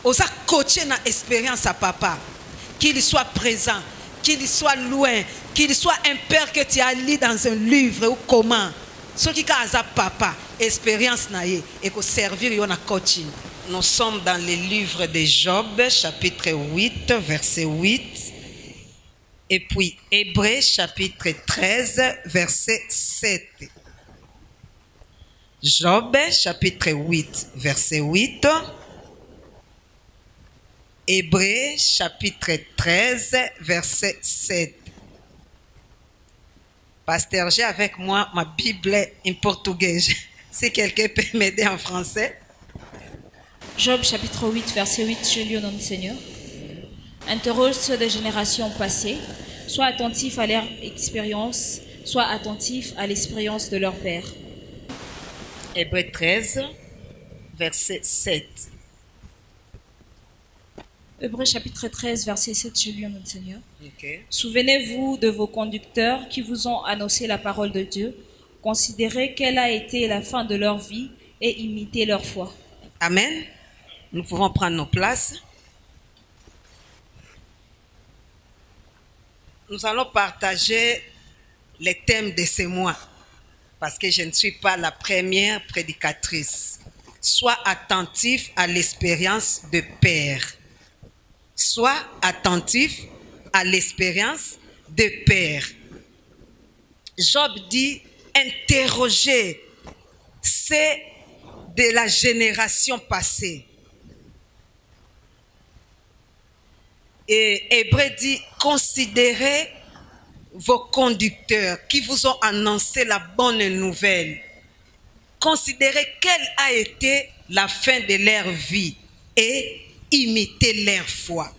Osa coacher na expérience à papa. Qu'il soit présent, qu'il soit loin, qu'il soit un père que tu as lu dans un livre ou comment. Ce qui a papa, expérience naïe et que servir yon a coaching. Nous sommes dans le livre de Job, chapitre 8, verset 8. Et puis Hébreux, chapitre 13, verset 7. Job, chapitre 8, verset 8. Hébreux, chapitre 13, verset 7. Pasteur, j'ai avec moi ma Bible en portugais. Si quelqu'un peut m'aider en français. Job, chapitre 8, verset 8, je lis au nom du Seigneur. Interroge ceux des générations passées, sois attentif à leur expérience, sois attentif à l'expérience de leur père. Hébreux 13, verset 7. Hébreux chapitre 13, verset 7, je lis au nom du Seigneur. Okay. Souvenez-vous de vos conducteurs qui vous ont annoncé la parole de Dieu. Considérez quelle a été la fin de leur vie et imitez leur foi. Amen. Nous pouvons prendre nos places. Nous allons partager les thèmes de ce mois parce que je ne suis pas la première prédicatrice. Sois attentif à l'expérience de père. Sois attentif à l'expérience de père. Job dit, interrogez, c'est de la génération passée. Et Hébreux dit, considérez vos conducteurs qui vous ont annoncé la bonne nouvelle. Considérez quelle a été la fin de leur vie et imitez leur foi.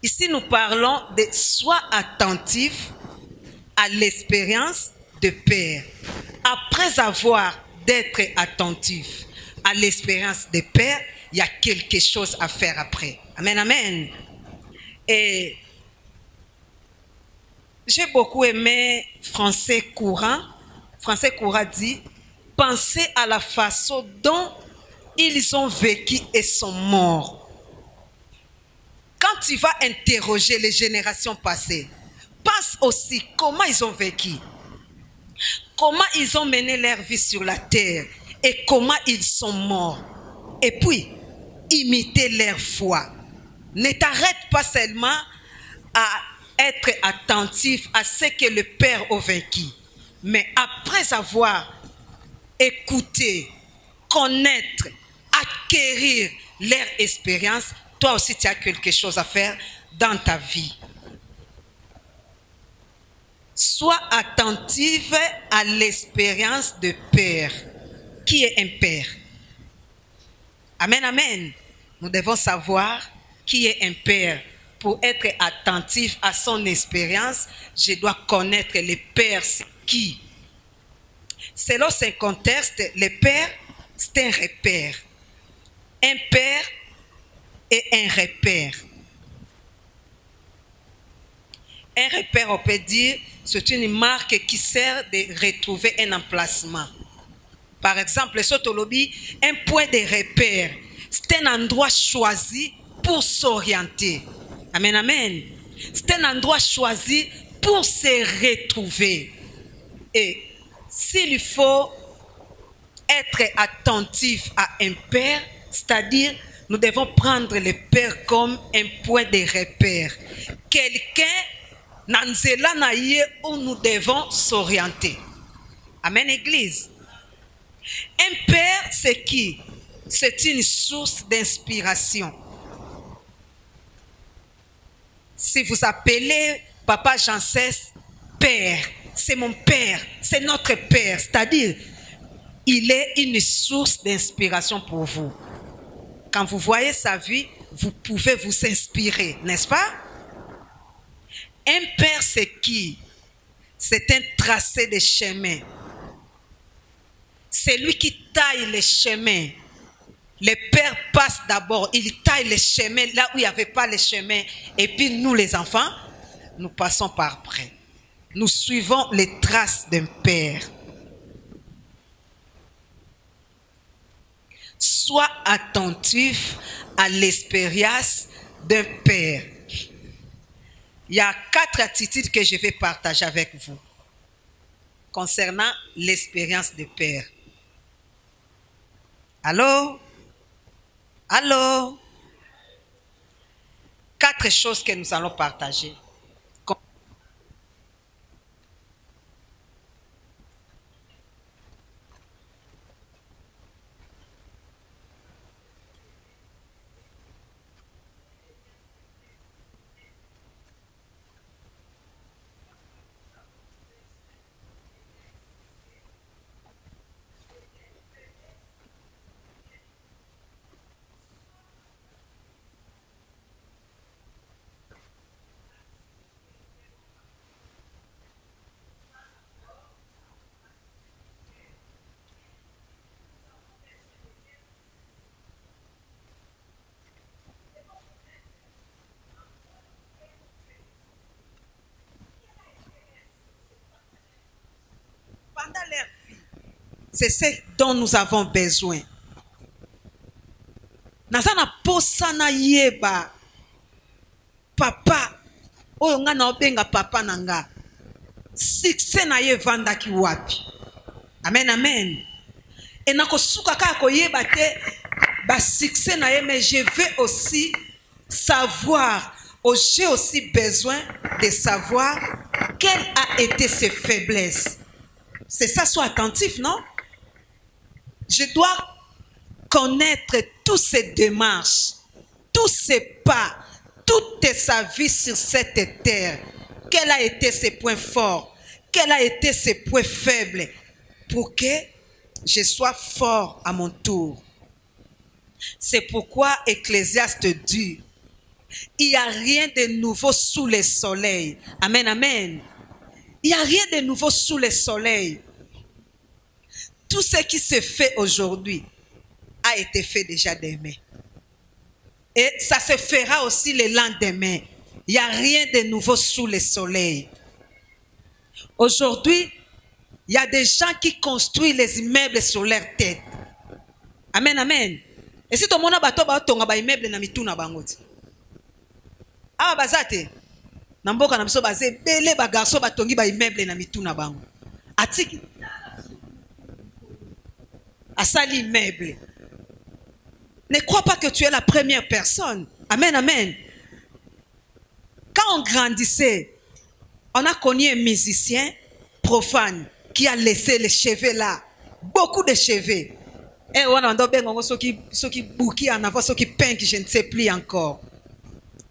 Ici, nous parlons de sois attentif à l'expérience de père. Après avoir d'être attentif à l'expérience de père, il y a quelque chose à faire après. Amen, amen. Et j'ai beaucoup aimé Français courant. Français courant dit, pensez à la façon dont ils ont vécu et sont morts. Quand tu vas interroger les générations passées, pense aussi comment ils ont vécu, comment ils ont mené leur vie sur la terre et comment ils sont morts. Et puis, imiter leur foi. Ne t'arrête pas seulement à être attentif à ce que le Père a vécu, mais après avoir écouté, connaître, acquérir leur expérience, toi aussi tu as quelque chose à faire dans ta vie. Sois attentive à l'expérience de père. Qui est un père? Amen, amen. Nous devons savoir qui est un père. Pour être attentif à son expérience, je dois connaître le père, c'est qui. Selon ce contexte, le père, c'est un repère. Un père et un repère. Un repère, on peut dire, c'est une marque qui sert de retrouver un emplacement. Par exemple, Sotolobi, un point de repère, c'est un endroit choisi pour s'orienter. Amen, amen. C'est un endroit choisi pour se retrouver. Et s'il faut être attentif à un père, c'est-à-dire nous devons prendre le père comme un point de repère. Quelqu'un nanzela na ye où nous devons s'orienter. Amen, Église. Un père, c'est qui? C'est une source d'inspiration. Si vous appelez Papa Jean-Cesse père, c'est mon père, c'est notre père. C'est-à-dire, il est une source d'inspiration pour vous. Quand vous voyez sa vie, vous pouvez vous inspirer, n'est-ce pas? Un père, c'est qui? C'est un tracé de chemin. C'est lui qui taille les chemins. Le père passe d'abord, il taille les chemins là où il n'y avait pas les chemins. Et puis nous, les enfants, nous passons par après. Nous suivons les traces d'un père. Sois attentif à l'expérience d'un père. Il y a 4 attitudes que je vais partager avec vous concernant l'expérience de père. Allô? Allô? 4 choses que nous allons partager. Pendant leur vie, c'est ce dont nous avons besoin. Nazana posana yeba papa oyo nga na obenga papa nanga succès na ye vandaki wapi. Amen, amen. Et nakosuka kaka koyeba te ba succès na ye, mais je vais aussi savoir, j'ai aussi besoin de savoir quelle a été ses faiblesses. C'est ça, sois attentif, non? Je dois connaître toutes ses démarches, tous ses pas, toute sa vie sur cette terre. Quels a été ses points forts? Quels a été ses points faibles? Pour que je sois fort à mon tour. C'est pourquoi Ecclésiaste dit, il n'y a rien de nouveau sous le soleil. Amen, amen. Il n'y a rien de nouveau sous le soleil. Tout ce qui se fait aujourd'hui a été fait déjà demain. Et ça se fera aussi le lendemain. Il n'y a rien de nouveau sous le soleil. Aujourd'hui, il y a des gens qui construisent les immeubles sur leur tête. Amen, amen. Et si tout le monde a tonga immeuble na mituna bangoti. Ah bazate. Namboka na biso bazé belé ba garçon ba tongi ba immeuble na mituna bango. Atiki asali immeuble. Ne crois pas que tu es la première personne. Amen, amen. Quand on grandissait, on a connu un musicien profane qui a laissé les cheveux là. Beaucoup de cheveux. Et on a ceux qui bouquillent en avant, ceux qui peignent, je ne sais plus encore.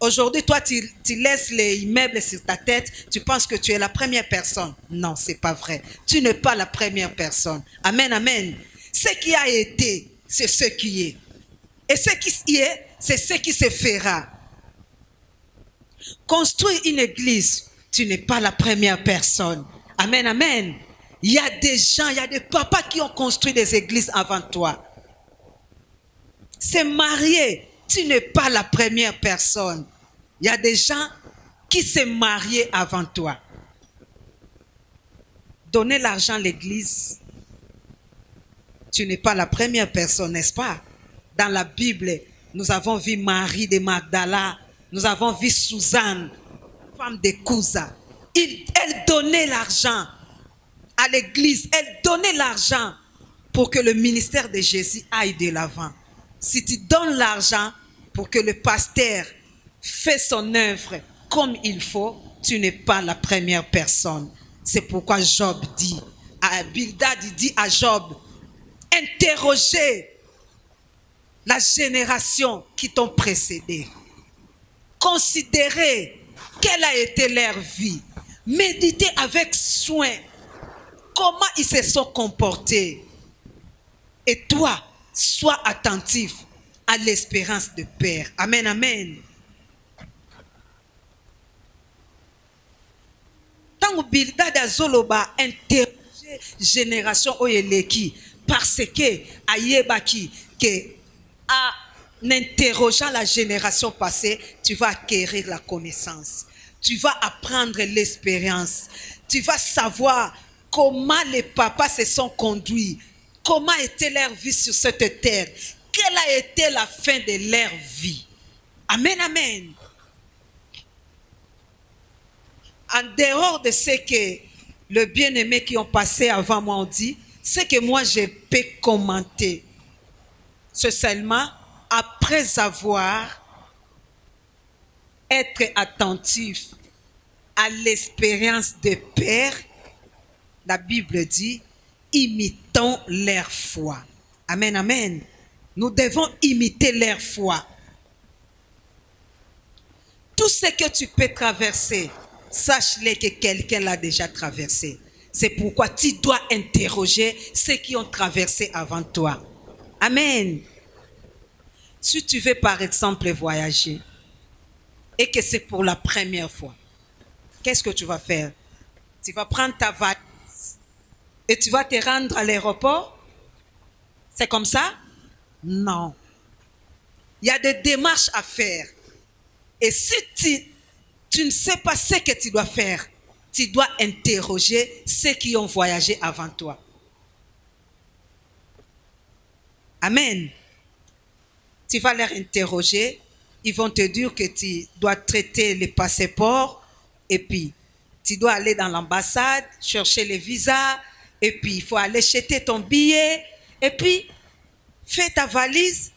Aujourd'hui, toi, tu laisses les immeubles sur ta tête, tu penses que tu es la première personne. Non, ce n'est pas vrai. Tu n'es pas la première personne. Amen, amen. Ce qui a été, c'est ce qui est. Et ce qui y est, c'est ce qui se fera. Construire une église, tu n'es pas la première personne. Amen, amen. Il y a des gens, il y a des papas qui ont construit des églises avant toi. Se marier, tu n'es pas la première personne. Il y a des gens qui se mariaient avant toi. Donner l'argent à l'église, tu n'es pas la première personne, n'est-ce pas? Dans la Bible, nous avons vu Marie de Magdala, nous avons vu Suzanne, femme de Cousa. Elle donnait l'argent à l'église, elle donnait l'argent pour que le ministère de Jésus aille de l'avant. Si tu donnes l'argent pour que le pasteur fasse son œuvre comme il faut, tu n'es pas la première personne. C'est pourquoi Job dit, Bildad dit à Job, interrogez la génération qui t'ont précédé. Considérez quelle a été leur vie. Méditez avec soin comment ils se sont comportés. Et toi, sois attentif à l'espérance de Père. Amen, amen. Tant Bildad azoloba interroger génération oyeleki parce que ayebaki que en interrogeant la génération passée, tu vas acquérir la connaissance. Tu vas apprendre l'expérience. Tu vas savoir comment les papas se sont conduits. Comment était leur vie sur cette terre. quelle a été la fin de leur vie. Amen, amen. En dehors de ce que le bien-aimé qui ont passé avant moi ont dit, ce que moi je peux commenter, c'est seulement après avoir être attentif à l'expérience des pères, la Bible dit, imitons leur foi. Amen, amen. Nous devons imiter leur foi. Tout ce que tu peux traverser, sache-le que quelqu'un l'a déjà traversé. C'est pourquoi tu dois interroger ceux qui ont traversé avant toi. Amen. Si tu veux par exemple voyager et que c'est pour la première fois, qu'est-ce que tu vas faire? Tu vas prendre ta valise et tu vas te rendre à l'aéroport? C'est comme ça? Non. Il y a des démarches à faire. Et si tu ne sais pas ce que tu dois faire, tu dois interroger ceux qui ont voyagé avant toi. Amen. Tu vas leur interroger, ils vont te dire que tu dois traiter les passeports et puis tu dois aller dans l'ambassade, chercher les visas et puis il faut aller acheter ton billet et puis fais ta valise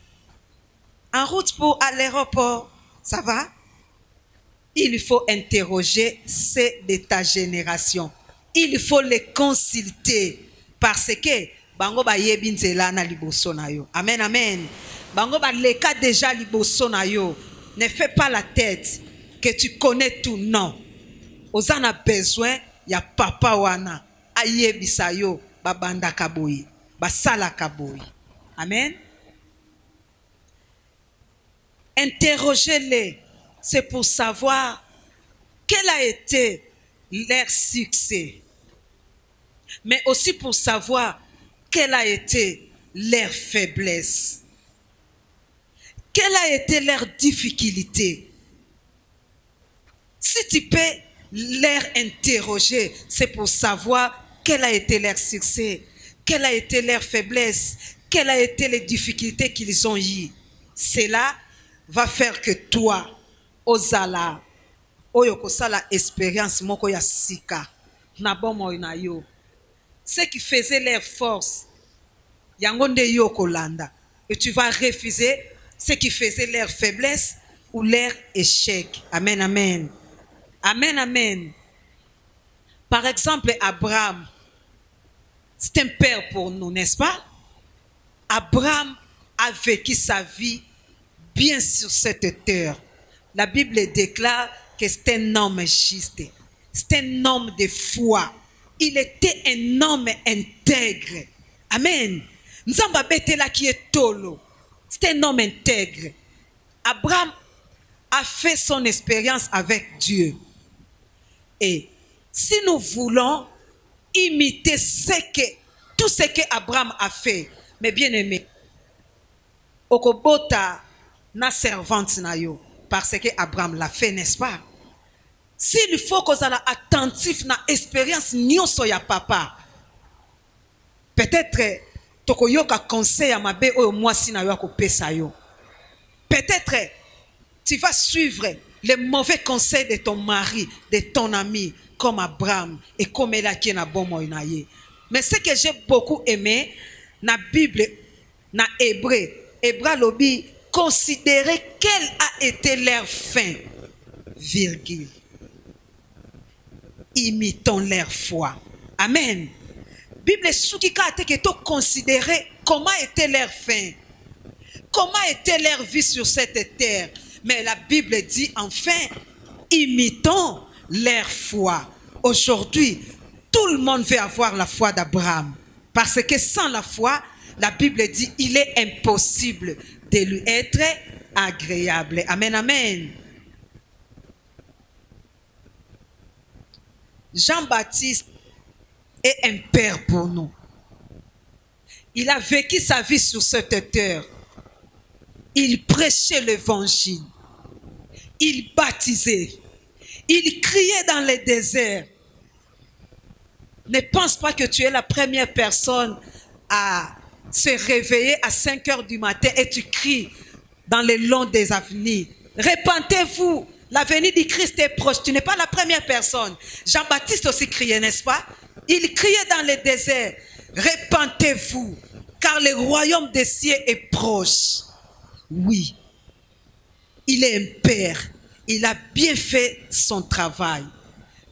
en route pour à l'aéroport. Ça va? Il faut interroger ceux de ta génération. Il faut les consulter parce que bango ba yebi nzela na liboso na yo. Amen, amen. Bango ba leka déjà liboso na yo. Ne fais pas la tête que tu connais tout. Non. Ozana besoin ya papa wana ayebisa yo babanda kaboyi, basala kaboyi. Amen. Interrogez-les. C'est pour savoir quel a été leur succès, mais aussi pour savoir quelle a été leur faiblesse, quelle a été leur difficulté. Si tu peux leur interroger, c'est pour savoir quel a été leur succès, quelle a été leur faiblesse, quelles ont été les difficultés qu'ils ont eues. Cela va faire que toi, ozala oyo kosala expérience moko ya sika na bomoi na yo. Ce qui faisait leur force yango nde yo kolanda, et tu vas refuser ce qui faisait leur faiblesse ou leur échec. Amen, amen. Amen, amen. Par exemple, Abraham, c'est un père pour nous, n'est-ce pas? Abraham a vécu sa vie bien sur cette terre. La Bible déclare que c'est un homme juste. C'est un homme de foi. Il était un homme intègre. Amen. Nzamba betela qui est tolo. C'est un homme intègre. Abraham a fait son expérience avec Dieu. Et si nous voulons imiter tout ce que Abraham a fait, mes bien-aimés, okobota na servante na yo, parce que Abraham l'a fait, n'est-ce pas? S'il faut qu'on soit attentif na expérience nyonso ya papa, peut-être tokoyoka conseil ya mabe oyo mwasi na yo akopesa yo. Peut-être tu vas suivre les mauvais conseils de ton mari, de ton ami, comme Abraham et comme Elaki na bomoy na ye. Mais ce que j'ai beaucoup aimé na Bible, na Hébreu lobi, considérer quelle a été leur fin, virgule. Imitons leur foi. Amen. Bible soukika a été considérer comment était leur fin, comment était leur vie sur cette terre. Mais la Bible dit enfin, imitons leur foi. Aujourd'hui, tout le monde veut avoir la foi d'Abraham. Parce que sans la foi, la Bible dit, il est impossible de lui être agréable. Amen, amen. Jean-Baptiste est un père pour nous. Il a vécu sa vie sur cette terre. Il prêchait l'évangile. Il baptisait. Il criait dans les déserts. Ne pense pas que tu es la première personne à se réveiller à 5 heures du matin et tu cries dans les longs des avenirs. Repentez-vous, l'avenir du Christ est proche. Tu n'es pas la première personne. Jean-Baptiste aussi criait, n'est-ce pas? Il criait dans le désert, repentez-vous, car le royaume des cieux est proche. Oui, il est un père. Il a bien fait son travail.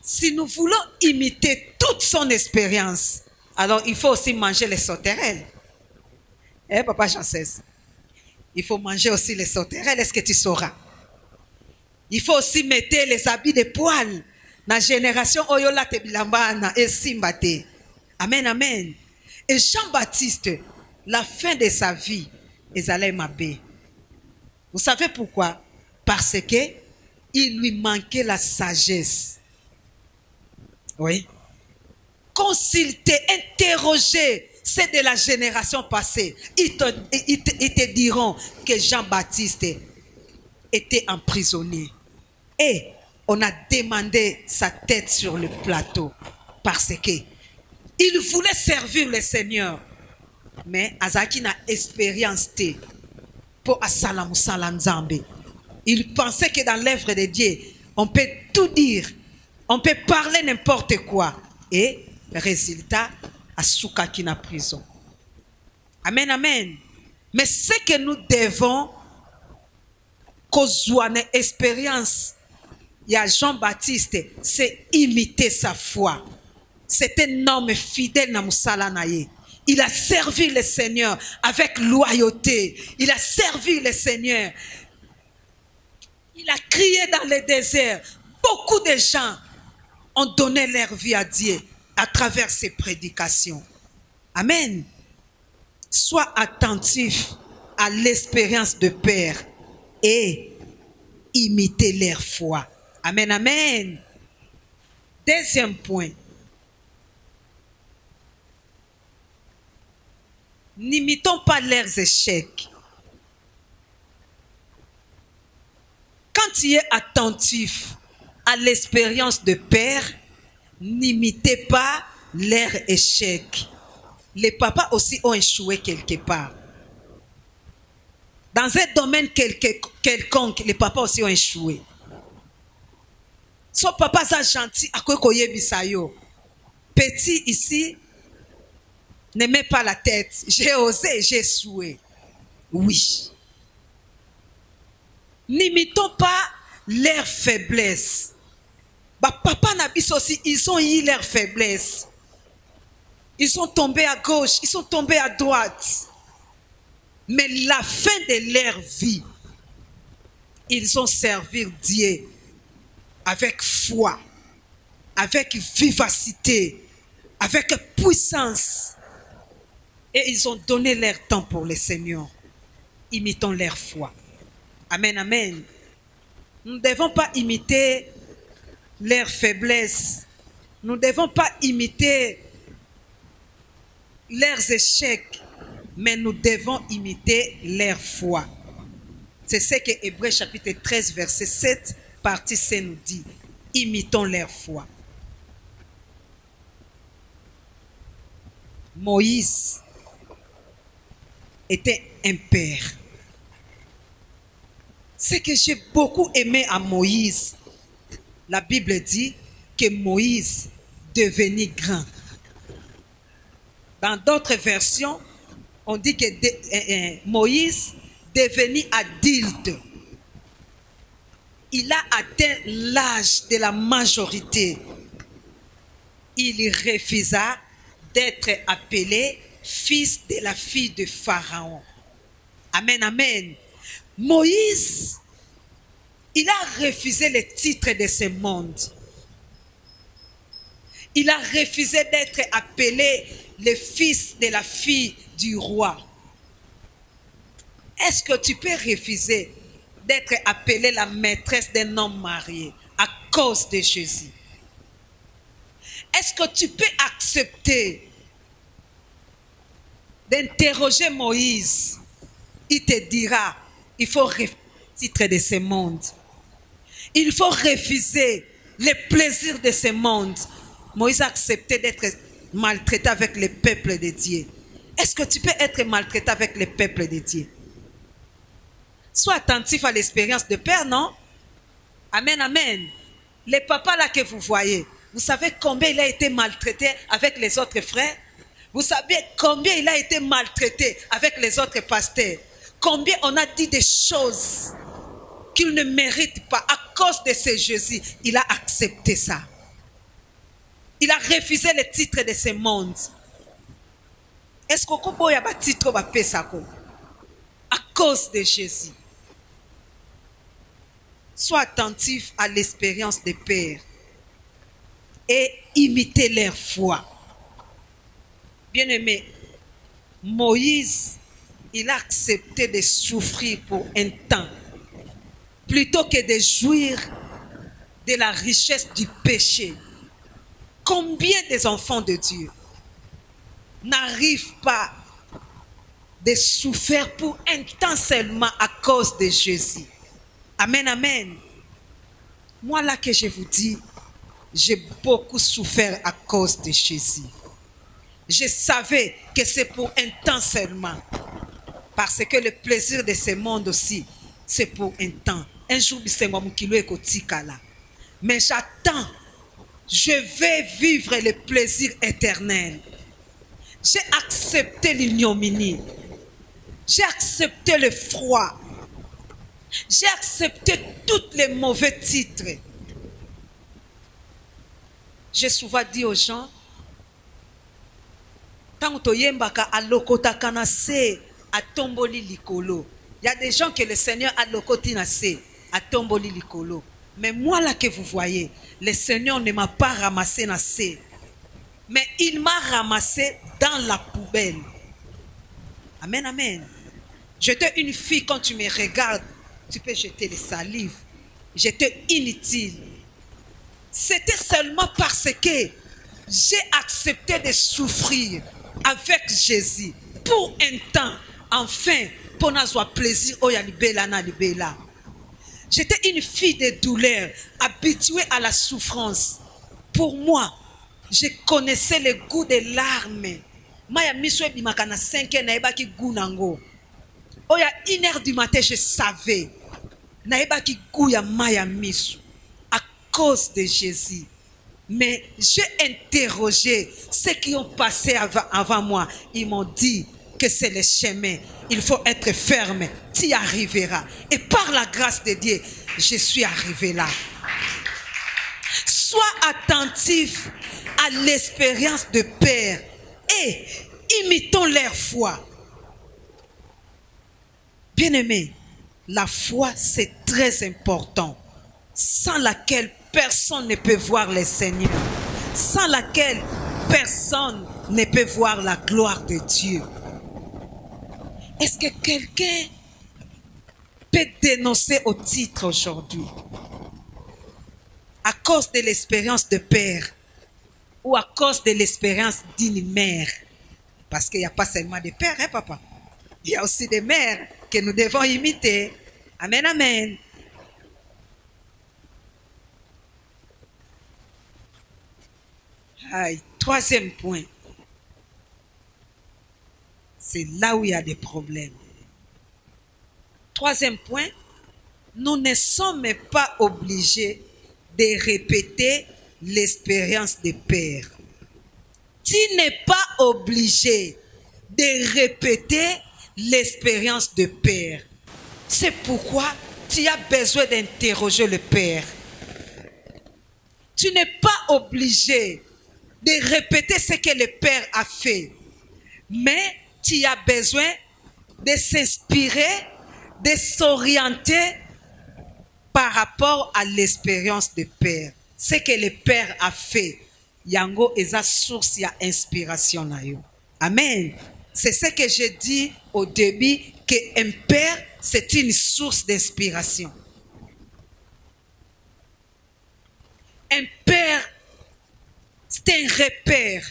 Si nous voulons imiter toute son expérience, alors il faut aussi manger les sauterelles. Eh, papa Jean-16, il faut manger aussi les sauterelles, est-ce que tu sauras? Il faut aussi mettre les habits de poil. La génération Oyola te bilambana et simbate. Amen, amen. Et Jean-Baptiste, la fin de sa vie, ils allaient m'abbé. Vous savez pourquoi? Parce que il lui manquait la sagesse. Oui. Consulter, interroger ceux de la génération passée. Ils te diront que Jean-Baptiste était emprisonné. Et on a demandé sa tête sur le plateau parce que il voulait servir le Seigneur. Mais Azaki n'a expérience pour Asalamu Salanzambe. Il pensait que dans l'œuvre de Dieu, on peut tout dire, on peut parler n'importe quoi. Et résultat, Asuka qui n'a prison. Amen, amen. Mais ce que nous devons, qu'aux une expérience, il y a Jean-Baptiste, c'est imiter sa foi. C'est un homme fidèle dans Moussalanaye. Il a servi le Seigneur avec loyauté. Il a servi le Seigneur. Il a crié dans le désert. Beaucoup de gens ont donné leur vie à Dieu à travers ses prédications. Amen. Sois attentif à l'expérience de Père et imitez leur foi. Amen, amen. Deuxième point. N'imitons pas leurs échecs. Quand tu es attentif à l'expérience de Père, n'imitez pas leurs échecs. Les papas aussi ont échoué quelque part. Dans un domaine quelconque, les papas aussi ont échoué. Son papa est gentil, à quoi bisayo. Petit ici, ne mets pas la tête. J'ai osé, j'ai échoué. Oui. N'imitons pas leur faiblesse. Bah, papa Nabis aussi, ils ont eu leur faiblesse. Ils sont tombés à gauche, ils sont tombés à droite. Mais la fin de leur vie, ils ont servi Dieu avec foi, avec vivacité, avec puissance. Et ils ont donné leur temps pour le Seigneur. Imitons leur foi. Amen, amen. Nous ne devons pas imiter leur faiblesse. Nous ne devons pas imiter leurs échecs. Mais nous devons imiter leur foi. C'est ce que Hébreux chapitre 13, verset 7, partie C nous dit. Imitons leur foi. Moïse était un père. Ce que j'ai beaucoup aimé à Moïse, la Bible dit que Moïse devenait grand. Dans d'autres versions, on dit que Moïse devenait adulte. Il a atteint l'âge de la majorité. Il refusa d'être appelé fils de la fille de Pharaon. Amen, amen. Moïse, il a refusé le titre de ce monde. Il a refusé d'être appelé le fils de la fille du roi. Est-ce que tu peux refuser d'être appelé la maîtresse d'un homme marié à cause de Jésus? Est-ce que tu peux accepter d'interroger Moïse? Il te dira, il faut refuser le titre de ce monde. Il faut refuser les plaisirs de ce monde. Moïse a accepté d'être maltraité avec le peuple de Dieu. Est-ce que tu peux être maltraité avec le peuple de Dieu? Sois attentif à l'expérience de père, non? Amen, amen. Les papas là que vous voyez, vous savez combien il a été maltraité avec les autres frères? Vous savez combien il a été maltraité avec les autres pasteurs? Combien on a dit des choses qu'il ne mérite pas à cause de ce Jésus? Il a accepté ça. Il a refusé le titre de ce monde. Est-ce qu'on y a un titre à cause de Jésus? Sois attentif à l'expérience des pères et imitez leur foi. Bien-aimé, Moïse, il a accepté de souffrir pour un temps plutôt que de jouir de la richesse du péché. Combien des enfants de Dieu n'arrivent pas de souffrir pour un temps seulement à cause de Jésus? Amen, amen. Moi là que je vous dis, j'ai beaucoup souffert à cause de Jésus. Je savais que c'est pour un temps seulement. Parce que le plaisir de ce monde aussi, c'est pour un temps. Un jour, mais j'attends. Je vais vivre le plaisir éternel. J'ai accepté l'ignominie. J'ai accepté le froid. J'ai accepté tous les mauvais titres. J'ai souvent dit aux gens, tant que yembaka alokotaka na se atomboli likolo. Il y a des gens que le Seigneur a lokoti na se atomboli likolo. Mais moi là que vous voyez, le Seigneur ne m'a pas ramassé na se, mais il m'a ramassé dans la poubelle. Amen, amen. J'étais une fille, quand tu me regardes, tu peux jeter les salives. J'étais inutile. C'était seulement parce que j'ai accepté de souffrir avec Jésus pour un temps, enfin, pour n'avoir plaisir. Oh, libela. J'étais une fille de douleur, habituée à la souffrance. Pour moi, je connaissais le goût des larmes. Maya miswe bimakana 5 ans naeba ki gunango. Oh, il y a 1 heure du matin, je savais. Naeba ki gouya maya misu. À cause de Jésus. Mais j'ai interrogé ceux qui ont passé avant moi. Ils m'ont dit que c'est le chemin. Il faut être ferme. Tu y arriveras. Et par la grâce de Dieu, je suis arrivé là. Sois attentif à l'expérience de père et imitons leur foi. Bien-aimé, la foi c'est très important, sans laquelle personne ne peut voir le Seigneur, sans laquelle personne ne peut voir la gloire de Dieu. Est-ce que quelqu'un peut dénoncer au titre aujourd'hui à cause de l'expérience de père ou à cause de l'expérience d'une mère? Parce qu'il n'y a pas seulement des pères, hein, papa? Il y a aussi des mères que nous devons imiter. Amen, amen. Aïe, 3e point. C'est là où il y a des problèmes. 3e point, nous ne sommes pas obligés de répéter l'expérience des pères. Tu n'es pas obligé de répéter l'expérience de père. C'est pourquoi tu as besoin d'interroger le père. Tu n'es pas obligé de répéter ce que le père a fait, mais tu as besoin de s'inspirer, de s'orienter par rapport à l'expérience de père. Ce que le père a fait, yango eza source ya inspiration na yo. Amen. C'est ce que j'ai dit au début, qu'un père, c'est une source d'inspiration. Un père, c'est un repère.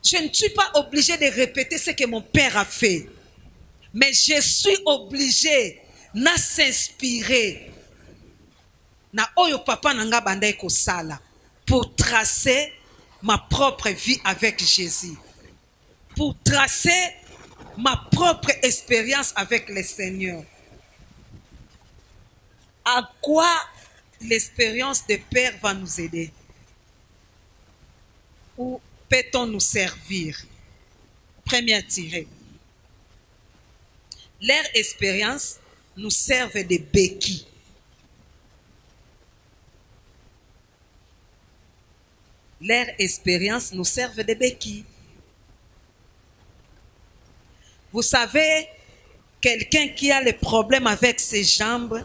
Je ne suis pas obligé de répéter ce que mon père a fait, mais je suis obligé de s'inspirer na oyo papa nanga bandai ko sala pour tracer ma propre vie avec Jésus. pour tracer ma propre expérience avec le Seigneur. À quoi l'expérience de Père va nous aider? Où peut-on nous servir? Première tirée. Leur expérience nous servent de béquilles. Leur expérience nous servent de béquilles. Vous savez, quelqu'un qui a les problèmes avec ses jambes,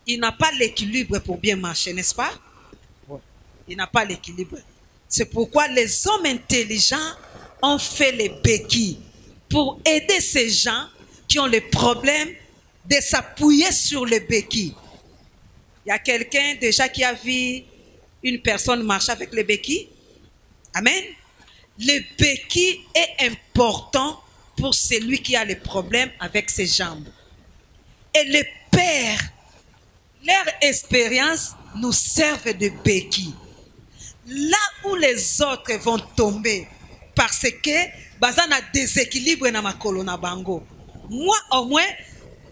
il n'a pas l'équilibre pour bien marcher, n'est-ce pas? Il n'a pas l'équilibre. C'est pourquoi les hommes intelligents ont fait les béquilles pour aider ces gens qui ont les problèmes de s'appuyer sur les béquilles. Il y a quelqu'un déjà qui a vu une personne marcher avec les béquilles? Amen. Le béquille est important pour celui qui a les problèmes avec ses jambes. Et les pères, leur expérience nous servent de béquille. Là où les autres vont tomber parce que bazan a déséquilibre na makolo na bango. Moi au moins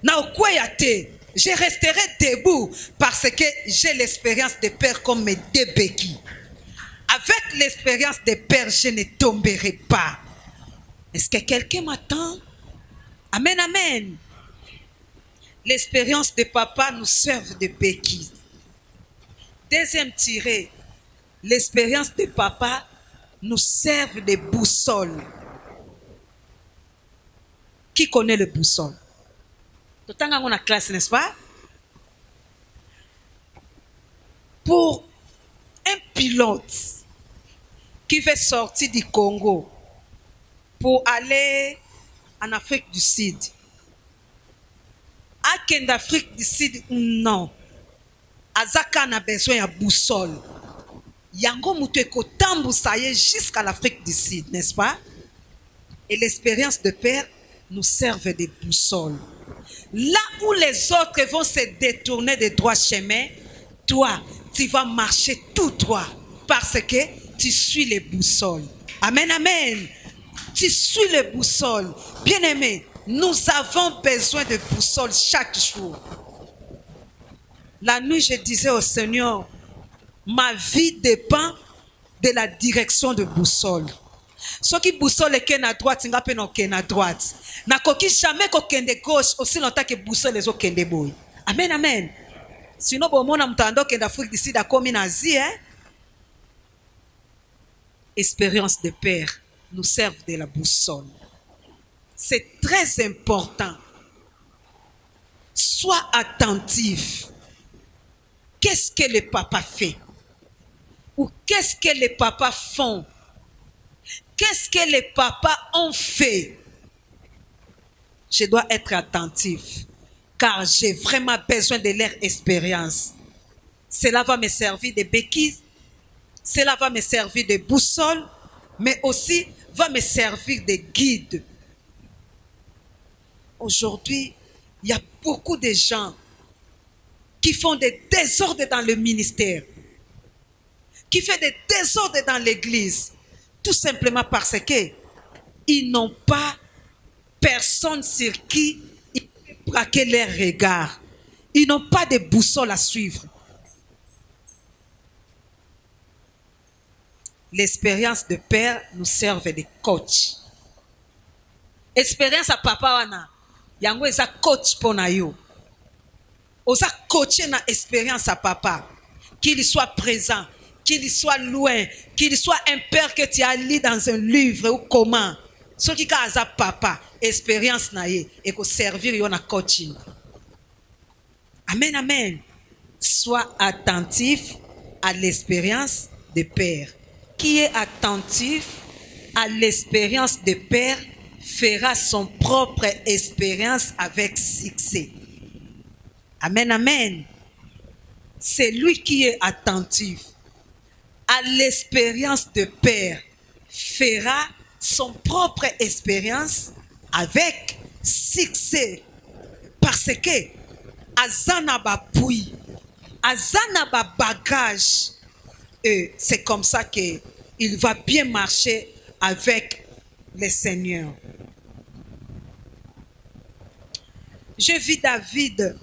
na okweyate, je resterai debout parce que j'ai l'expérience de père comme mes deux béquilles. Avec l'expérience de père, je ne tomberai pas. Est-ce que quelqu'un m'attend? Amen, amen. L'expérience de papa nous sert de béquille. Deuxième tirée, l'expérience de papa nous sert de boussole. Qui connaît le boussole? Tout le temps on a classe, n'est-ce pas? Pour un pilote qui veut sortir du Congo pour aller en Afrique du Sud. À qu'en Afrique du Sud, non. Azaka a besoin de boussole. Yango muteko tambu saye jusqu'à l'Afrique du Sud, n'est-ce pas? Et l'expérience de père nous sert de boussole. Là où les autres vont se détourner des droits chemins, toi, tu vas marcher tout droit parce que tu suis les boussoles. Amen, amen. Tu suis les boussoles. Bien-aimés, nous avons besoin de boussoles chaque jour. La nuit, je disais au Seigneur, ma vie dépend de la direction de boussole. Ce qui boussole est à droite, il n'y a à droite. N'a jamais qu'aucun de gauche aussi longtemps que boussole les autres de boy. Amen, amen. Sinon, bon, mon amtando que d'Afrique d'ici d'accord minazi, hein. Expérience de père nous servent de la boussole. C'est très important. Sois attentif. Qu'est-ce que les papas fait? Ou qu'est-ce que les papas font? Qu'est-ce que les papas ont fait? Je dois être attentif, car j'ai vraiment besoin de leur expérience. Cela va me servir de béquilles, cela va me servir de boussole, mais aussi va me servir de guide. Aujourd'hui, il y a beaucoup de gens qui font des désordres dans le ministère, qui font des désordres dans l'église, tout simplement parce qu'ils n'ont pas personne sur qui ils peuvent braquer leur regard. Ils n'ont pas de boussole à suivre. L'expérience de père nous sert de coach. Expérience à papa wana, yango eza coach pona yo. Osa coacher na expérience à papa, qu'il soit présent, qu'il soit loin, qu'il soit un père que tu as lu dans un livre ou comment. Ce qui a papa, expérience na ye, et que servir yon na coaching. Amen, amen. Sois attentif à l'expérience de père. Qui est attentif à l'expérience de père fera son propre expérience avec succès. Amen, amen. C'est lui qui est attentif à l'expérience de père fera son propre expérience avec succès. Parce que azana ba pui, azana ba bagage, et c'est comme ça qu'il va bien marcher avec le Seigneur. J'ai vu David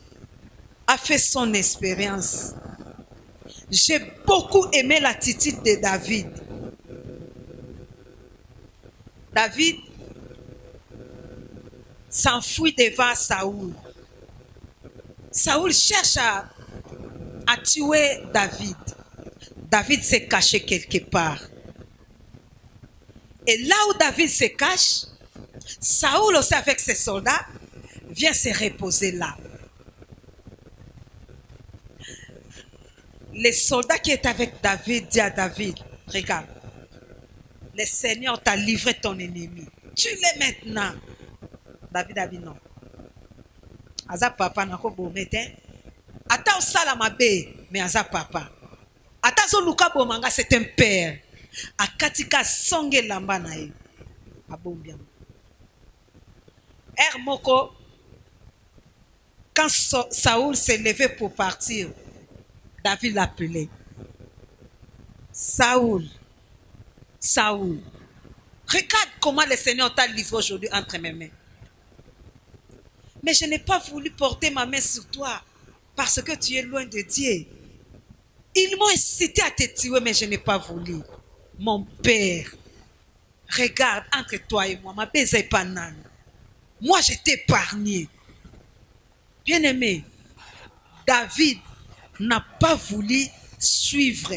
a fait son expérience. J'ai beaucoup aimé l'attitude de David. David s'enfuit devant Saoul. Saoul cherche à tuer David. David s'est caché quelque part. Et là où David se cache, Saoul aussi avec ses soldats vient se reposer là. Les soldats qui étaient avec David disent à David, regarde, le Seigneur t'a livré ton ennemi. Tue-le maintenant. David a dit non. Aza papa n'a pas beau mettre. Ata osala mabe, mais aza papa. Ata zo luka bomanga, c'est un père. Akatika songe lamba na ye. Abombiam. Moko, quand Saoul s'est levé pour partir, David l'appelait. Saoul, Saoul, regarde comment le Seigneur t'a livré aujourd'hui entre mes mains. Mais je n'ai pas voulu porter ma main sur toi parce que tu es loin de Dieu. Ils m'ont incité à te tuer, mais je n'ai pas voulu. Mon père, regarde entre toi et moi, ma baise est pas nan. Moi, je t'ai épargné. Bien-aimé, David n'a pas voulu suivre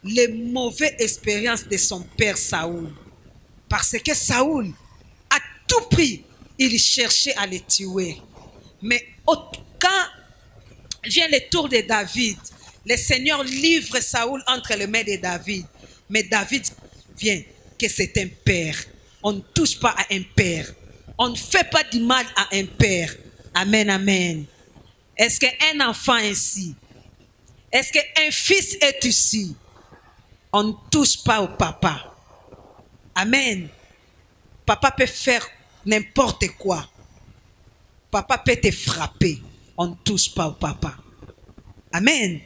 les mauvaises expériences de son père Saoul. Parce que Saoul, à tout prix, il cherchait à le tuer. Mais quand vient le tour de David, le Seigneur livre Saoul entre les mains de David. Mais David vient que c'est un père. On ne touche pas à un père. On ne fait pas du mal à un père. Amen, amen. Est-ce qu'un enfant est ici? Est-ce qu'un fils est ici? On ne touche pas au papa. Amen. Papa peut faire n'importe quoi. Papa peut te frapper. On ne touche pas au papa. Amen.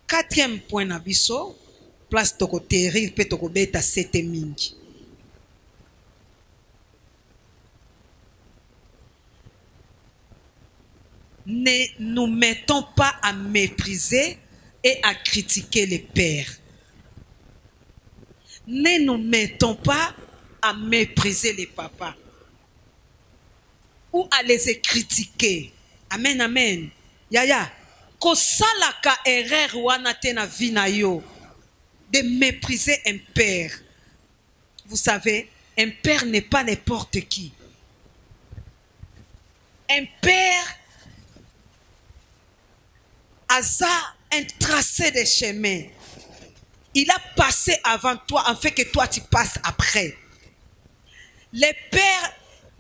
Quatrième point nabiso, place toko terri pe toko beta sete mingi. Ne nous mettons pas à mépriser et à critiquer les pères. Ne nous mettons pas à mépriser les papas ou à les critiquer. Amen, amen. Yaya, kosalaka erreur wana te na vie na yo de mépriser un père. Vous savez, un père n'est pas n'importe qui. Un père a un tracé de chemin. Il a passé avant toi, en fait que toi tu passes après. Le père,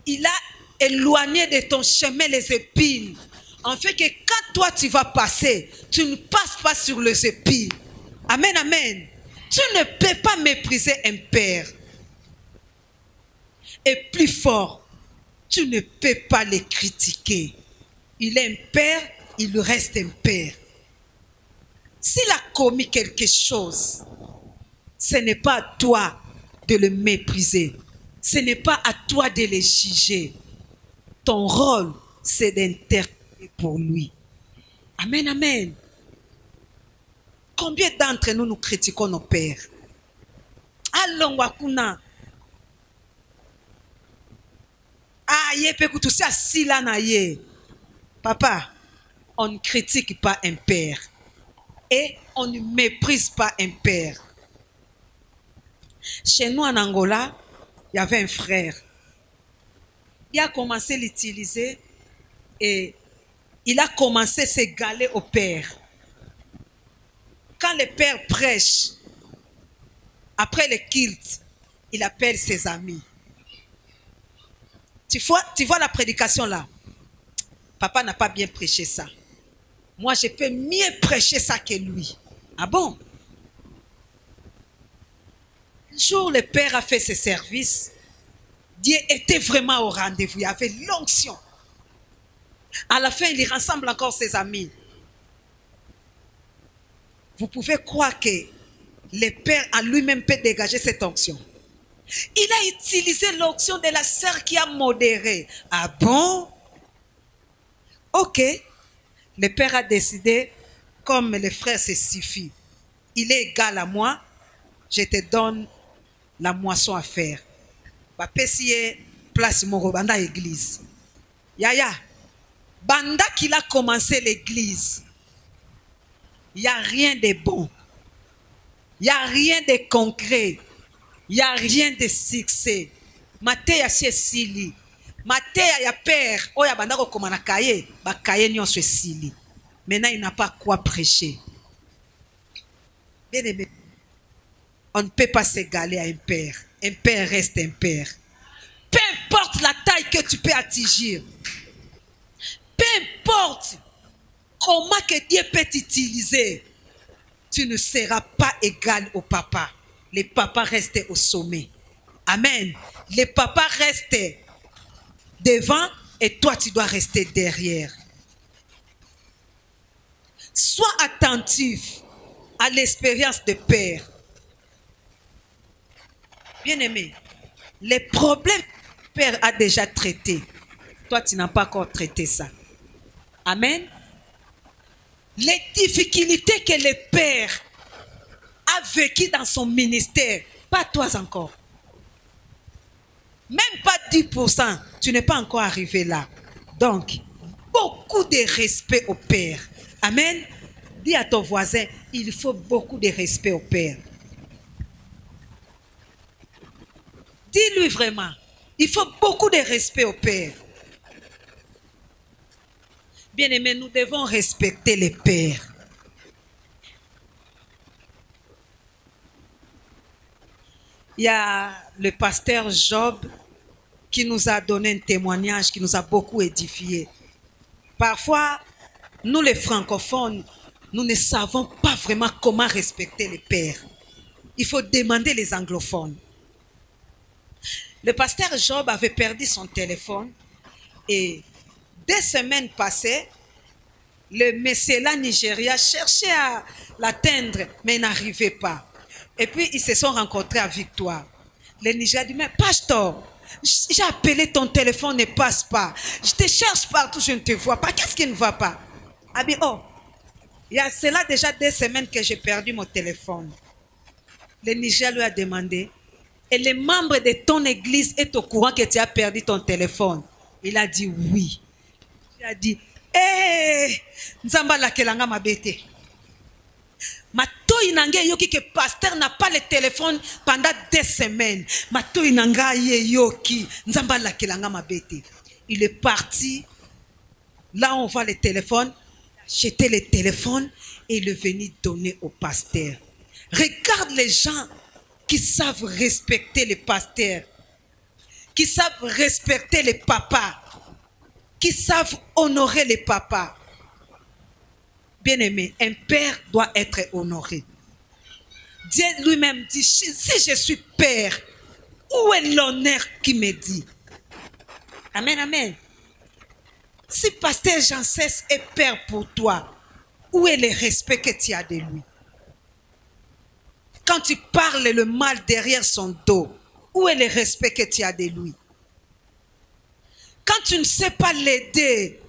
il a éloigné de ton chemin les épines. En fait que quand toi tu vas passer, tu ne passes pas sur les épines. Amen, amen. Tu ne peux pas mépriser un père. Et plus fort, tu ne peux pas le critiquer. Il est un père, il reste un père. S'il a commis quelque chose, ce n'est pas à toi de le mépriser. Ce n'est pas à toi de le juger. Ton rôle, c'est d'intercéder pour lui. Amen, amen. Combien d'entre nous critiquons nos pères? Allons, wakuna. Ah, ye peut que tout ça, si là na ye. Papa, on ne critique pas un père. Et on ne méprise pas un père. Chez nous en Angola, il y avait un frère. Il a commencé à l'utiliser et il a commencé à s'égaler au père. Quand le père prêche, après le culte, il appelle ses amis. Tu vois la prédication là? Papa n'a pas bien prêché ça. Moi, je peux mieux prêcher ça que lui. Ah bon? Un jour, le père a fait ses services. Dieu était vraiment au rendez-vous. Il y avait l'onction. À la fin, il rassemble encore ses amis. Vous pouvez croire que le père en lui-même peut dégager cette onction. Il a utilisé l'onction de la sœur qui a modéré. Ah bon? Ok. Le père a décidé, comme le frère se suffit, il est égal à moi, je te donne la moisson à faire. Bapesi place moko banda église. Yaya, banda qu'il a commencé l'église, il n'y a rien de bon. Il n'y a rien de concret. Il n'y a rien de succès. Mateya c'est sili. Mateya ya père, oya banda ko komana kaye, ba kaye nyonso sili. Maintenant il n'a pas quoi prêcher. Bien aimé, on ne peut pas s'égaler à un père. Un père reste un père. Peu importe la taille que tu peux attirer. Peu importe comment que Dieu peut t'utiliser. Tu ne seras pas égal au papa. Les papas restent au sommet. Amen. Les papas restent devant et toi tu dois rester derrière. Sois attentif à l'expérience de père. Bien-aimé, les problèmes que père a déjà traités, toi tu n'as pas encore traité ça. Amen. Les difficultés que le père a vécues dans son ministère, pas toi encore. Même pas 10%, tu n'es pas encore arrivé là. Donc, beaucoup de respect au père. Amen. Dis à ton voisin, il faut beaucoup de respect au père. Dis-lui vraiment, il faut beaucoup de respect au père. Bien-aimés, nous devons respecter les pères. Il y a le pasteur Job qui nous a donné un témoignage qui nous a beaucoup édifié. Parfois, nous les francophones, nous ne savons pas vraiment comment respecter les pères. Il faut demander les anglophones. Le pasteur Job avait perdu son téléphone et 2 semaines passées, le Messela Nigeria cherchait à l'atteindre, mais n'arrivait pas. Et puis, ils se sont rencontrés à Victoire. Le Nigeria dit, mais pasteur, j'ai appelé ton téléphone, ne passe pas. Je te cherche partout, je ne te vois pas. Qu'est-ce qui ne va pas? Ah bien, oh, il y a cela déjà 2 semaines que j'ai perdu mon téléphone. Le Nigeria lui a demandé, et les membres de ton église est au courant que tu as perdu ton téléphone? Il a dit oui. Il a dit, hé, Nzamba la kelanga mabete. Mato inanga yoki que pasteur n'a pas le téléphone pendant 2 semaines. Mato inanga yoki Nzamba la kelanga mabete. Il est parti. Là on voit le téléphone. Acheter le téléphone et il est venu donner au pasteur. Regarde les gens qui savent respecter les pasteurs, qui savent respecter les papas, qui savent honorer les papas. Bien-aimé, un père doit être honoré. Dieu lui-même dit, si je suis père, où est l'honneur qui me dit? Amen, amen. Si pasteur Jean-Cesse est père pour toi, où est le respect que tu as de lui? Quand tu parles le mal derrière son dos, où est le respect que tu as de lui? Quand tu ne sais pas l'aider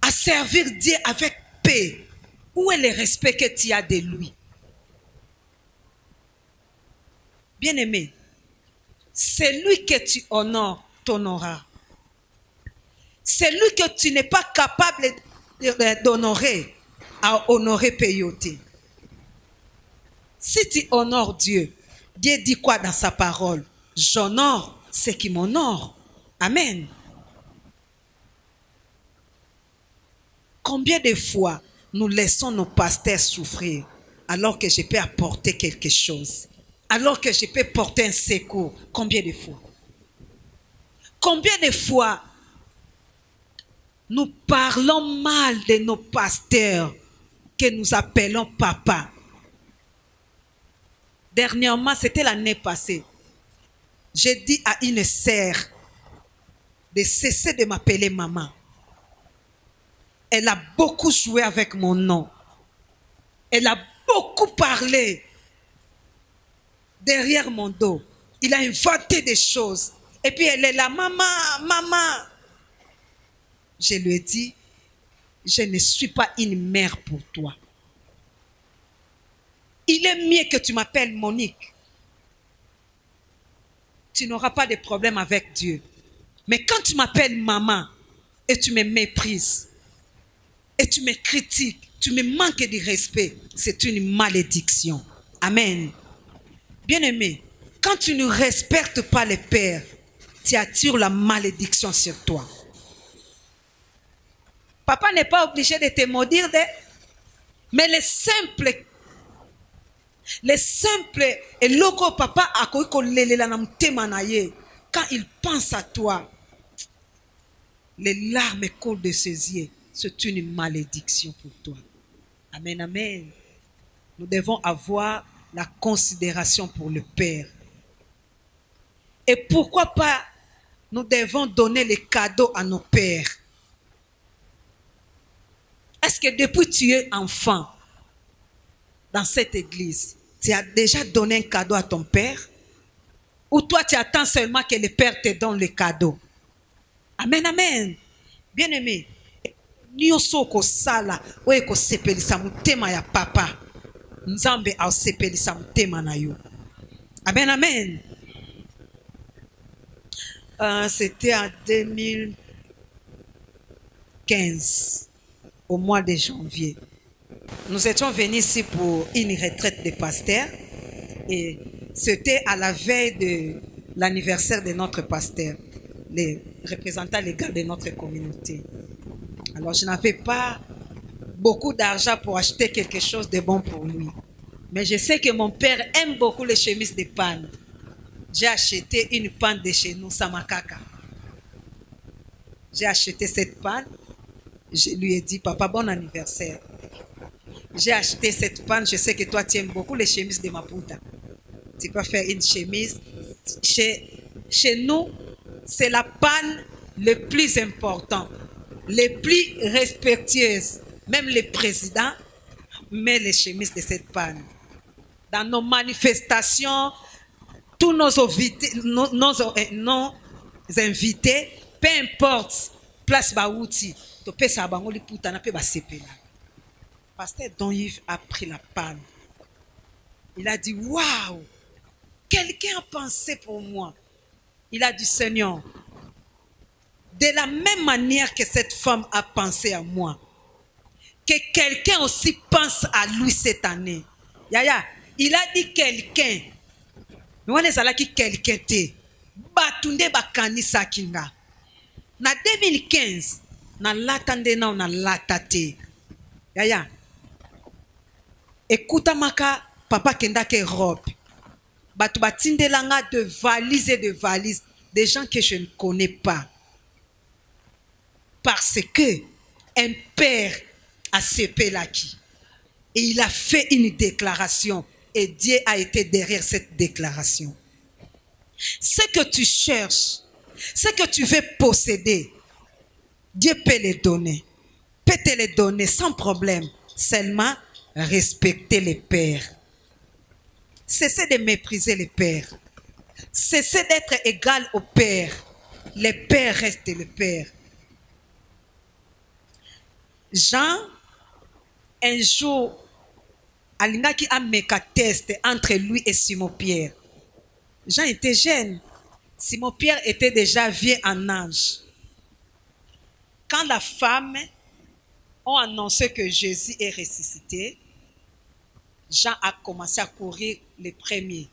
à servir Dieu avec paix, où est le respect que tu as de lui? Bien-aimé, celui que tu honores t'honorera. Celui que tu n'es pas capable d'honorer, à honorer payoter. Si tu honores Dieu, Dieu dit quoi dans sa parole? J'honore ceux qui m'honorent. Amen. Combien de fois nous laissons nos pasteurs souffrir alors que je peux apporter quelque chose, alors que je peux porter un secours? Combien de fois? Combien de fois nous parlons mal de nos pasteurs que nous appelons papa? Dernièrement, c'était l'année passée, j'ai dit à une sœur de cesser de m'appeler maman. Elle a beaucoup joué avec mon nom. Elle a beaucoup parlé derrière mon dos. Il a inventé des choses. Et puis elle est là, maman, maman. Je lui ai dit, je ne suis pas une mère pour toi. Il est mieux que tu m'appelles Monique. Tu n'auras pas de problème avec Dieu. Mais quand tu m'appelles maman et tu me méprises et tu me critiques, tu me manques de respect, c'est une malédiction. Amen. Bien-aimé, quand tu ne respectes pas les pères, tu attires la malédiction sur toi. Papa n'est pas obligé de te maudire, mais les simples et loco papa quand il pense à toi, les larmes coulent de ses yeux. C'est une malédiction pour toi. Amen, amen. Nous devons avoir la considération pour le Père. Et pourquoi pas nous devons donner les cadeaux à nos pères? Est-ce que depuis que tu es enfant dans cette église, tu as déjà donné un cadeau à ton père? Ou toi tu attends seulement que le père te donne le cadeau? Amen, amen. Bien aimé, nyoso ko sala oye ko sepelisa mutema ya papa, nzambe au sepelisa mutema na yo. Amen, amen. C'était en 2015, au mois de janvier. Nous étions venus ici pour une retraite de pasteur et c'était à la veille de l'anniversaire de notre pasteur, les représentants légaux de notre communauté. Alors je n'avais pas beaucoup d'argent pour acheter quelque chose de bon pour lui. Mais je sais que mon père aime beaucoup les chemises de panne. J'ai acheté une panne de chez nous, Samakaka. J'ai acheté cette panne. Je lui ai dit, papa, bon anniversaire. J'ai acheté cette panne. Je sais que toi, tu aimes beaucoup les chemises de Maputa. Tu peux faire une chemise. Chez nous, c'est la panne le plus important, les plus respectueuses. Même les présidents mettent les chemises de cette panne. Dans nos manifestations, tous nos invités, peu importe, place Baouti, Pasteur Don Yves a pris la panne. Il a dit, waouh, quelqu'un a pensé pour moi. Il a dit, Seigneur, de la même manière que cette femme a pensé à moi, que quelqu'un aussi pense à lui cette année. Yaya, il a dit quelqu'un. Mais on est allé qui quelqu'un te. Batunde bakani sakinga. Na 2015, na latande na on a latate. Yaya. Écoute maka papa kenda ke robe. Batu batinde langa de valises et de valises. Des gens que je ne connais pas. Parce que un père a sepé l'acquis. Et il a fait une déclaration. Et Dieu a été derrière cette déclaration. Ce que tu cherches, ce que tu veux posséder, Dieu peut les donner. Peut te les donner sans problème. Seulement, respecter les pères. Cessez de mépriser les pères. Cessez d'être égal au père. Les pères restent les pères. Jean, un jour, alingaki a meka test entre lui et Simon-Pierre. Jean était jeune. Simon-Pierre était déjà vieux en âge. Quand la femme ont annoncé que Jésus est ressuscité, Jean a commencé à courir le premier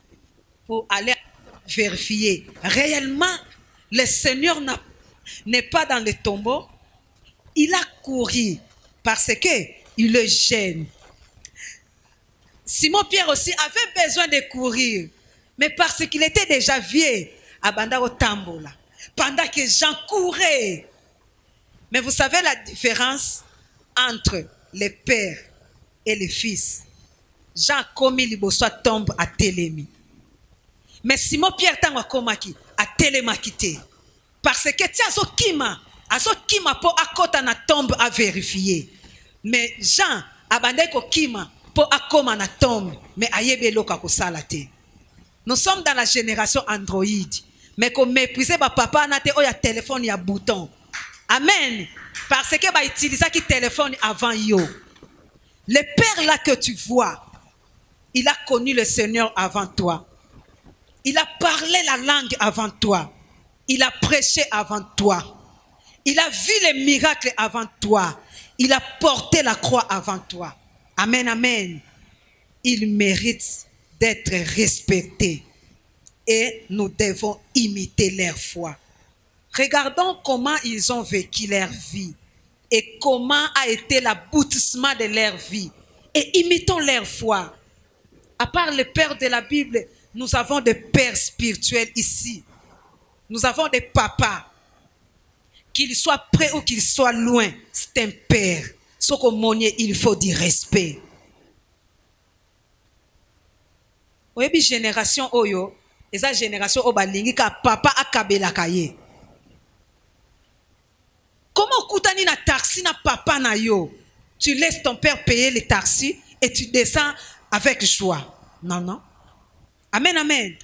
pour aller vérifier. Réellement, le Seigneur n'est pas dans le tombeau. Il a couru parce qu'il est jeune. Simon-Pierre aussi avait besoin de courir. Mais parce qu'il était déjà vieux, abanda au tambola. Pendant que Jean courait. Mais vous savez la différence entre les pères et les fils. Jean komi liboso tombe à Télémi. Mais Simon-Pierre tango komaki à Télémakité. Parce que tu as kima po akota na tombe à vérifier. Mais Jean abanda ko kima po akoma na tombe mais ayebe loka ko salate. Nous sommes dans la génération Android. Mais qu'on méprise papa, il y a téléphone, il y a bouton. Amen. Parce que va utiliser qui téléphone avant yo. Le père là que tu vois, il a connu le Seigneur avant toi. Il a parlé la langue avant toi. Il a prêché avant toi. Il a vu les miracles avant toi. Il a porté la croix avant toi. Amen, amen. Il mérite d'être respecté. Et nous devons imiter leur foi. Regardons comment ils ont vécu leur vie. Et comment a été l'aboutissement de leur vie. Et imitons leur foi. À part le père de la Bible, nous avons des pères spirituels ici. Nous avons des papas. Qu'il soit près ou qu'il soit loin, c'est un père. Ce qu'on il faut du respect. Oui, génération oyo, et sa génération obalingi ka papa akabela kaye. Comment koutani na taxi na papa na yo? Tu laisses ton père payer les taxis et tu descends avec joie. Non, non. Amen, amen.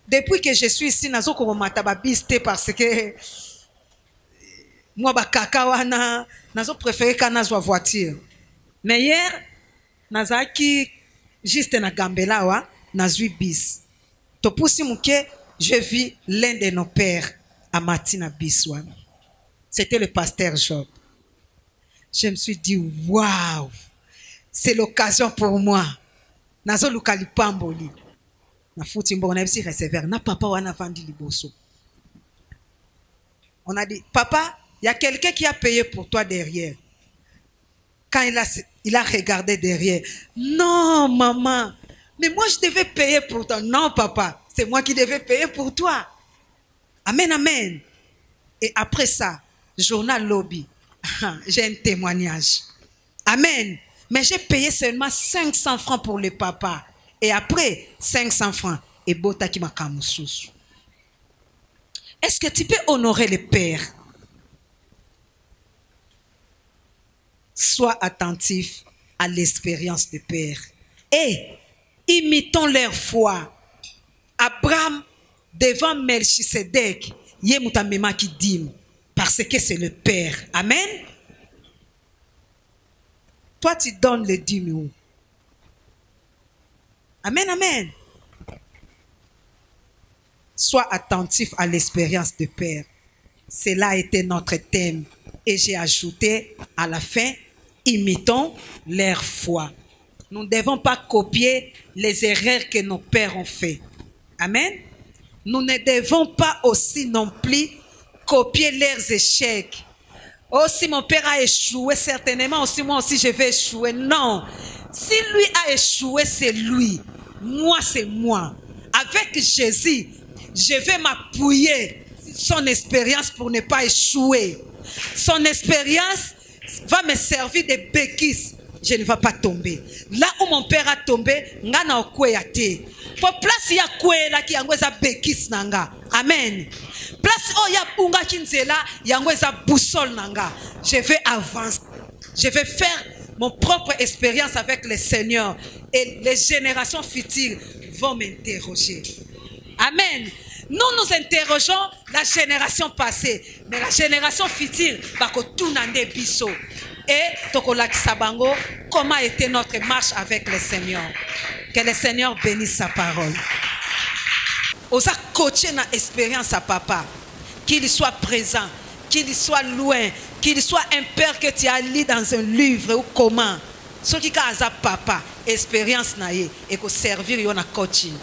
Depuis que je suis ici, nazo ko matababiste parce que moi ba kaka wana nazo préféré kana zo voiture. Mais hier nazaki juste na gambela wa nazui bis. To pousi muke, je vis l'un de nos pères à Matina Biswan. C'était le pasteur Job. Je me suis dit waouh, c'est l'occasion pour moi. Nazo lukali pamboli. Na fouti mbona bisi recevoir na papa wana vandi liboso. On a dit papa, il y a quelqu'un qui a payé pour toi derrière. Quand il a regardé derrière. Non maman, mais moi je devais payer pour toi. Non papa, c'est moi qui devais payer pour toi. Amen, amen. Et après ça, journal lobby, j'ai un témoignage. Amen. Mais j'ai payé seulement 500 francs pour le papa. Et après, 500 francs. Et bota qui m'a kamoussous. Est-ce que tu peux honorer le père? Sois attentif à l'expérience du père. Et imitons leur foi. Abraham, devant Melchisedec, Yemutamema qui dit, parce que c'est le père. Amen. Toi, tu donnes le dîme. Amen, amen. Sois attentif à l'expérience du Père. Cela a été notre thème. Et j'ai ajouté à la fin, imitons leur foi. Nous ne devons pas copier les erreurs que nos pères ont fait. Amen. Nous ne devons pas aussi non plus copier leurs échecs. Oh, si mon père a échoué, certainement aussi moi aussi je vais échouer. Non. Si lui a échoué, c'est lui. Moi, c'est moi. Avec Jésus, je vais m'appuyer sur son expérience pour ne pas échouer. Son expérience va me servir de béquille. Je ne vais pas tomber. Là où mon père a tombé, ngana okweyate. Pour place ya kwela ki yangweza béquille nanga. Amen. Place oh ya bunga kinzela yangweza boussole nanga. Je vais avancer. Je vais faire mon propre expérience avec le Seigneur. Et les générations futures vont m'interroger. Amen. Nous nous interrogeons la génération passée. Mais la génération future va kotunande biso. Et tokola kisabango, comment était notre marche avec le Seigneur. Que le Seigneur bénisse sa parole. Osa coacher na expérience à papa. Qu'il soit présent, qu'il soit loin, qu'il soit un père que tu as lu dans un livre ou comment. Ce qui a papa, expérience naie et que servir yon a coaching.